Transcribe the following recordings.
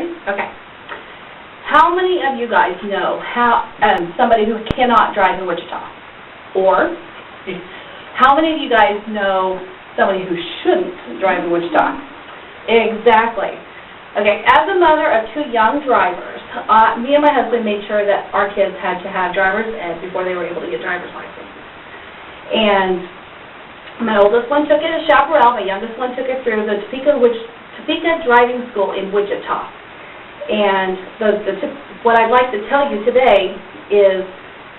ready? Okay. How many of you guys know somebody who cannot drive in Wichita? Or, how many of you guys know somebody who shouldn't drive in Wichita? Exactly. Okay, as a mother of two young drivers, me and my husband made sure that our kids had to have driver's ed before they were able to get driver's licenses. And my oldest one took it at Chaparral, my youngest one took it through the Topeka Driving School in Wichita. And what I'd like to tell you today is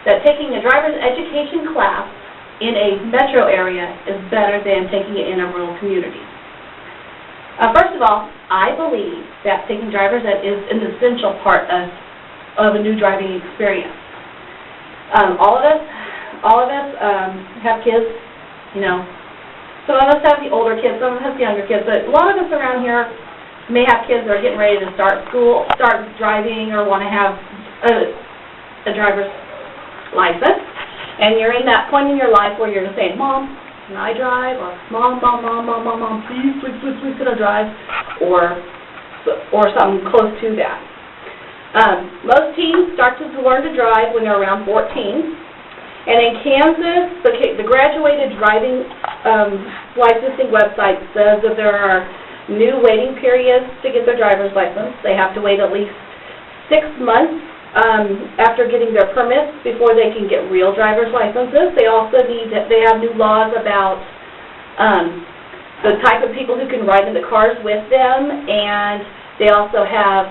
that taking a driver's education class in a metro area is better than taking it in a rural community. First of all, I believe that taking driver's ed is an essential part of a new driving experience. All of us have kids, you know. Some of us have the older kids, some of us have the younger kids, but a lot of us around here may have kids that are getting ready to start driving, or want to have a driver's license. And you're in that point in your life where you're just saying, Mom, can I drive? Or Mom, please, can I drive? Or something close to that. Most teens start to learn to drive when they're around 14. And in Kansas, the graduated driving licensing website says that there are new waiting periods to get their driver's license. They have to wait at least 6 months after getting their permits before they can get real driver's licenses. They also they have new laws about the type of people who can ride in the cars with them, and they also have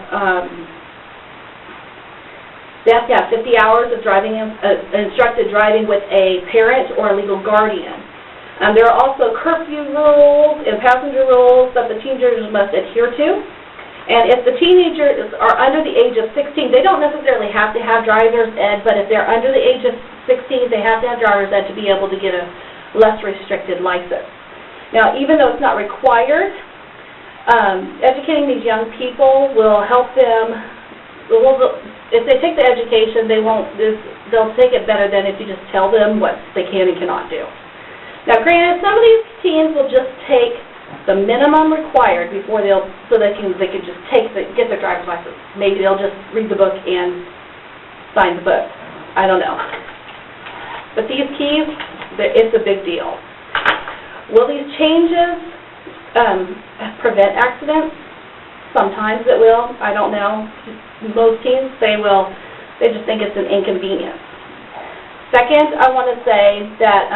they have to have 50 hours of driving, instructed driving with a parent or a legal guardian. There are also curfew rules and passenger rules that the teenagers must adhere to. And if the teenagers are under the age of 16, they don't necessarily have to have driver's ed, but if they're under the age of 16, they have to have driver's ed to be able to get a less restricted license. Now, even though it's not required, educating these young people will help them. If they take the education, they'll take it better than if you just tell them what they can and cannot do. Now, granted, some of these teens will just take the minimum required before they can just get their driver's license. Maybe they'll just read the book and sign the book. I don't know. But these keys, it's a big deal. Will these changes prevent accidents? Sometimes it will. I don't know. Most teens, they will. They just think it's an inconvenience. Second, I want to say that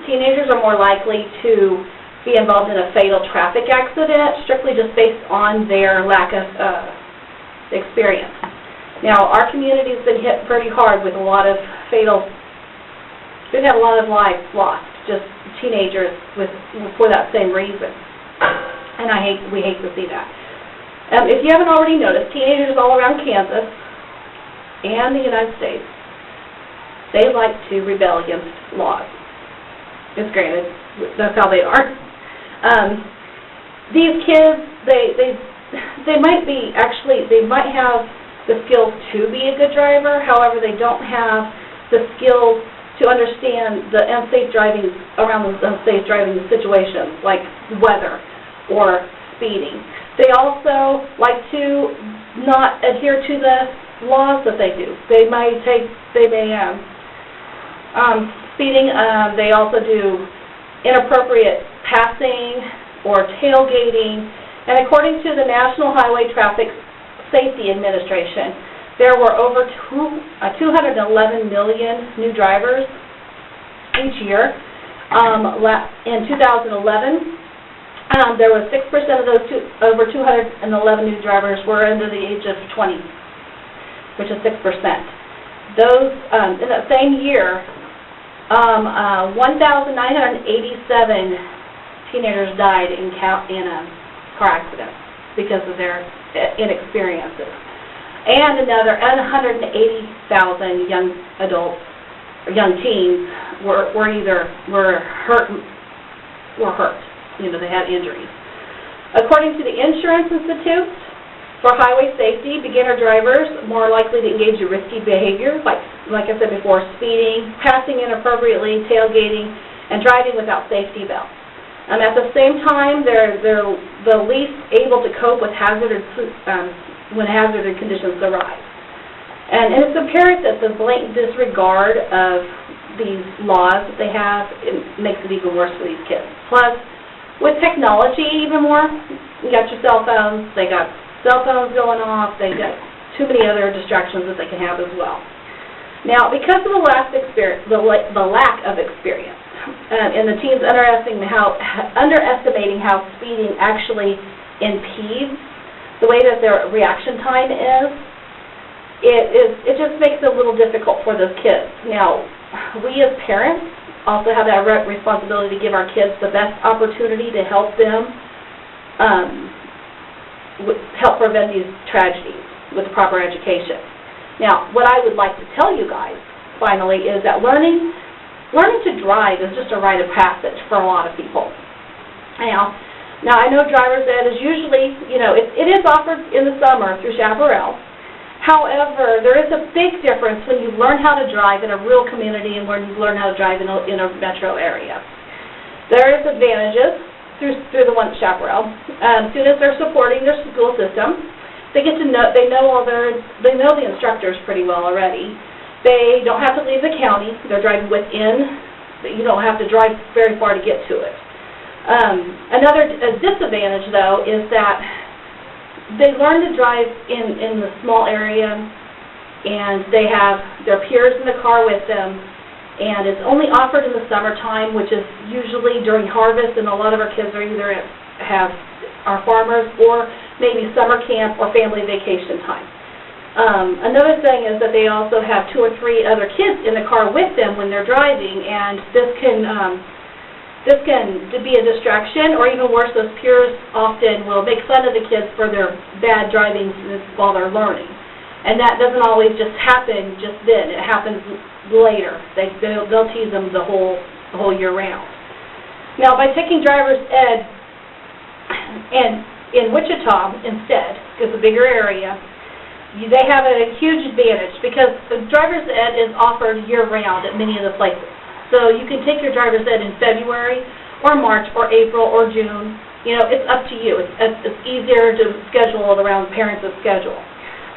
teenagers are more likely to be involved in a fatal traffic accident, strictly just based on their lack of experience. Now, our community's been hit pretty hard with a lot of we've had a lot of lives lost, just teenagers for that same reason. And we hate to see that. If you haven't already noticed, teenagers all around Kansas and the United States, they like to rebel against laws. It's granted, that's how they are. These kids, they might have the skills to be a good driver. However, they don't have the skills to understand the unsafe driving around the unsafe driving situations, like weather or speeding. They also like to not adhere to the laws that they do. They may speeding. They also do inappropriate passing or tailgating. And according to the National Highway Traffic Safety Administration, there were over 211 million new drivers each year. In 2011, there was 6% of those over 211 new drivers were under the age of 20, which is 6%. Those in that same year, 1,987 teenagers died in car accidents because of their inexperiences, and another 180,000 young adults or young teens were hurt. You know, they had injuries. According to the Insurance Institute for Highway Safety, beginner drivers more likely to engage in risky behavior, like I said before, speeding, passing inappropriately, tailgating, and driving without safety belts. At the same time, they're the least able to cope with hazardous when hazardous conditions arise. And it's apparent that the blatant disregard of these laws that they have, it makes it even worse for these kids. Plus, with technology even more, you got your cell phones, they got cell phones going off, they got too many other distractions that they can have as well. Now, because of the lack of experience, and the teens underestimating how speeding actually impedes the way that their reaction time is, it just makes it a little difficult for those kids. Now, we as parents also have that responsibility to give our kids the best opportunity to help them help prevent these tragedies with proper education. Now, what I would like to tell you guys, finally, is that learning to drive is just a rite of passage for a lot of people. Now I know driver's ed is usually, it is offered in the summer through Chaparral. However, there is a big difference when you learn how to drive in a rural community and when you learn how to drive in a metro area. There is advantages through the one at Chaparral. Students are supporting their school system. They get to know, they know the instructors pretty well already. They don't have to leave the county. They're driving within. You don't have to drive very far to get to it. Another disadvantage, though, is that they learn to drive in the small area, and they have their peers in the car with them, and it's only offered in the summertime, which is usually during harvest, and a lot of our kids are either are farmers or maybe summer camp or family vacation time. Another thing is that they also have 2 or 3 other kids in the car with them when they're driving, and this can be a distraction, or even worse, those peers often will make fun of the kids for their bad driving while they're learning. And that doesn't always just happen just then. It happens later. They'll tease them the whole year round. Now, by taking driver's ed and in Wichita instead, because it's a bigger area, they have a huge advantage because the driver's ed is offered year-round at many of the places. So you can take your driver's ed in February or March or April or June. It's up to you. It's easier to schedule it around parents' schedule.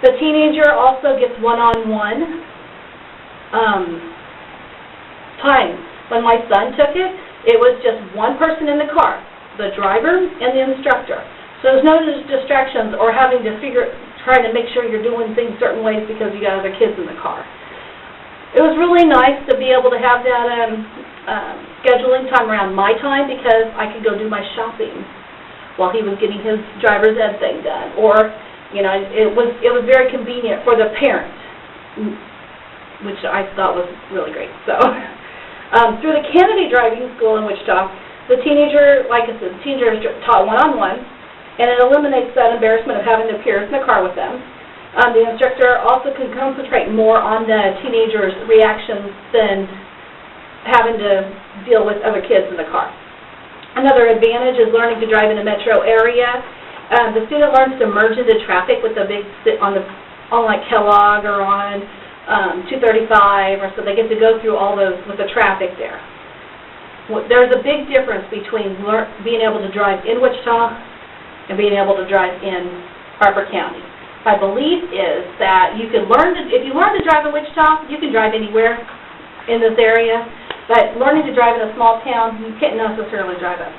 The teenager also gets one-on-one time. When my son took it, it was just one person in the car, the driver and the instructor. So there's no distractions or having to trying to make sure you're doing things certain ways because you got other kids in the car. It was really nice to be able to have that scheduling time around my time because I could go do my shopping while he was getting his driver's ed thing done. Or, it was very convenient for the parent, which I thought was really great. So, through the Kennedy Driving School in Wichita, the teenager, like I said, the teenager is taught one-on-one, and it eliminates that embarrassment of having the peers in the car with them. The instructor also can concentrate more on the teenager's reactions than having to deal with other kids in the car. Another advantage is learning to drive in a metro area. The student learns to merge into traffic with the on like Kellogg or on 235, or so they get to go through all those with the traffic there. There's a big difference between being able to drive in Wichita and being able to drive in Harper County. My belief is that you can if you learn to drive in Wichita, you can drive anywhere in this area, but learning to drive in a small town, you can't necessarily drive up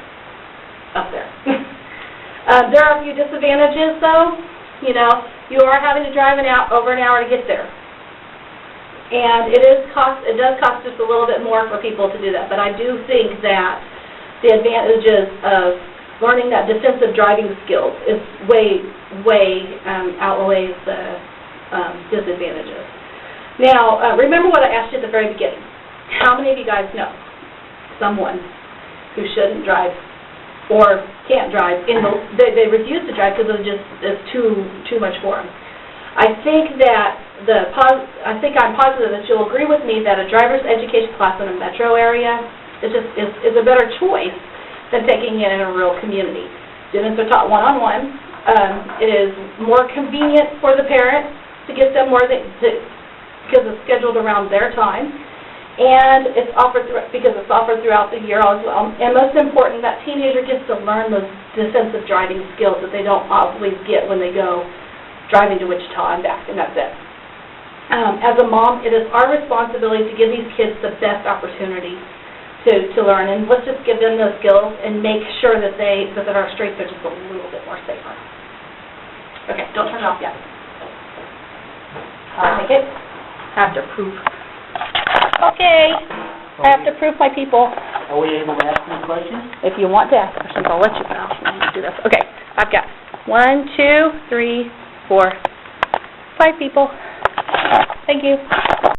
there. There are a few disadvantages, though. You are having to drive over an hour to get there. And it does cost just a little bit more for people to do that, but I do think that the advantages of learning that defensive driving skills is way outweighs the disadvantages. Now, remember what I asked you at the very beginning. How many of you guys know someone who shouldn't drive or can't drive? They refuse to drive because it's too much for them. I think I'm positive that you'll agree with me that a driver's education class in a metro area is a better choice than taking it in a rural community. Students are taught one-on-one. It is more convenient for the parents to get them because it's scheduled around their time, and it's offered throughout the year as well. And most important, that teenager gets to learn those defensive driving skills that they don't always get when they go driving to Wichita and back, and that's it. As a mom, it is our responsibility to give these kids the best opportunity to learn, and let's just give them those skills and make sure that that our streets are just a little bit more safer. Okay, don't turn it off yet. I'll take it. I have to approve. Okay, I have to approve my people. Are we able to ask any questions? If you want to ask questions, I'll let you know. I need to do this. Okay, I've got 1, 2, 3, 4, 5 people. Thank you.